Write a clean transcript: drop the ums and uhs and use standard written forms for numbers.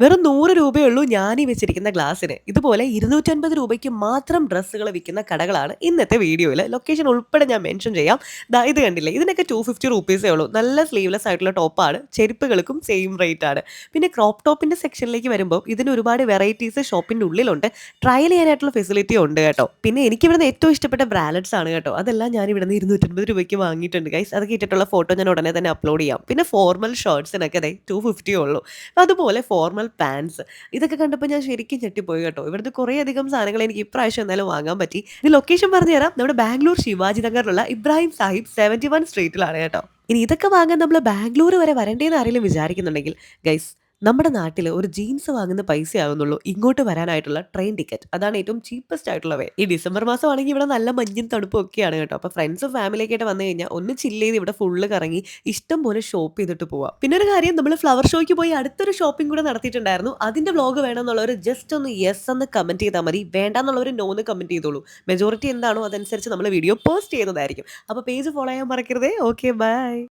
വെറും 100 രൂപയേ ഉള്ളൂ ഞാനീ വെച്ചിരിക്കുന്ന ഗ്ലാസ്സിന്. ഇതുപോലെ 250 രൂപയ്ക്ക് മാത്രം ഡ്രസ്സുകൾ വിൽക്കുന്ന കടകളാണ് ഇന്നത്തെ വീഡിയോയില്. ലൊക്കേഷൻ ഉൾപ്പെടെ ഞാൻ മെൻഷൻ ചെയ്യാം. ദാ ഇത് കണ്ടില്ലേ? ഇതിനൊക്കെ 250 റുപ്പീസേ ഉള്ളൂ. നല്ല സ്ലീവ്ലെസ് ആയിട്ടുള്ള ടോപ്പാണ്. ചെരുപ്പുകൾക്കും സെയിം റേറ്റ് ആണ്. പിന്നെ ക്രോപ്പ് ടോപ്പിന്റെ സെക്ഷനിലേക്ക് വരുമ്പോൾ ഇതിന് ഒരുപാട് വെറൈറ്റീസ് ഷോപ്പിന്റെ ഉള്ളിലുണ്ട്. ട്രയൽ ചെയ്യാനായിട്ടുള്ള ഫെസിലിറ്റിയും ഉണ്ട് കേട്ടോ. പിന്നെ എനിക്ക് ഇവിടുന്ന് ഏറ്റവും ഇഷ്ടപ്പെട്ട ബ്രാൻഡഡ്സ് ആണ് കേട്ടോ. അതെല്ലാം ഞാൻ ഇവിടുന്ന് 250 രൂപയ്ക്ക് വാങ്ങിയിട്ടുണ്ട് ഗൈസ്. അതൊക്കെ ഇട്ടിട്ടുള്ള ഫോട്ടോ ഞാൻ ഉടനെ തന്നെ അപ്ലോഡ് ചെയ്യാം. പിന്നെ ഫോർമൽ ഷർട്ട്സിനൊക്കെ ദേ 250 ഉള്ളൂ. അതുപോലെ ഫോർമൽ പാന്റ്സ് ഇതൊക്കെ കണ്ടപ്പോൾ ഞാൻ ശരിക്കും ഞെട്ടിപ്പോയി കേട്ടോ. ഇവിടുന്ന് കുറേയധികം സാധനങ്ങൾ എനിക്ക് ഇപ്രാവശ്യം എന്തായാലും വാങ്ങാൻ പറ്റി. ഇത് ലൊക്കേഷൻ പറഞ്ഞുതരാം. നമ്മുടെ ബാംഗ്ലൂർ ശിവാജി നഗറിലുള്ള ഇബ്രാഹിം സാഹിബ് 71 സ്ട്രീറ്റിലാണ് കേട്ടോ. ഇനി ഇതൊക്കെ വാങ്ങാൻ നമ്മൾ ബാംഗ്ലൂർ വരെ വരണ്ടേന്ന് ആരെങ്കിലും വിചാരിക്കുന്നുണ്ടെങ്കിൽ ഗൈസ് നമ്മുടെ നാട്ടിൽ ഒരു ജീൻസ് വാങ്ങുന്ന പൈസയാകുന്നുള്ളൂ ഇങ്ങോട്ട് വരാനായിട്ടുള്ള ട്രെയിൻ ടിക്കറ്റ്. അതാണ് ഏറ്റവും ചീപ്പസ്റ്റ് ആയിട്ടുള്ള വേ. ഈ ഡിസംബർ മാസമാണെങ്കിൽ ഇവിടെ നല്ല മഞ്ഞും തണുപ്പും ഒക്കെയാണ് കേട്ടോ. അപ്പോൾ ഫ്രണ്ട്സും ഫാമിലിയൊക്കെ ആയിട്ട് വന്നു കഴിഞ്ഞാൽ ഒന്ന് ചില്ല് ചെയ്ത് ഇവിടെ ഫുള്ള് കറങ്ങി ഇഷ്ടം പോലെ ഷോപ്പ് ചെയ്തിട്ട് പോവാം. പിന്നെ ഒരു കാര്യം നമ്മൾ ഫ്ലവർ ഷോയ്ക്ക് പോയി അടുത്തൊരു ഷോപ്പിംഗ് കൂടെ നടത്തിയിട്ടുണ്ടായിരുന്നു. അതിന്റെ വ്ലോഗ് വേണമെന്നുള്ളവർ ജസ്റ്റ് ഒന്ന് യെസ് എന്ന് കമന്റ് ചെയ്താൽ മതി. വേണ്ടാന്നുള്ളവർ നോ എന്ന് കമന്റ് ചെയ്തോളൂ. മെജോറിറ്റി എന്താണോ അതനുസരിച്ച് നമ്മൾ വീഡിയോ പോസ്റ്റ് ചെയ്യുന്നതായിരിക്കും. അപ്പോൾ പേജ് ഫോളോ ചെയ്യാൻ മറക്കരുതേ. Okay bye.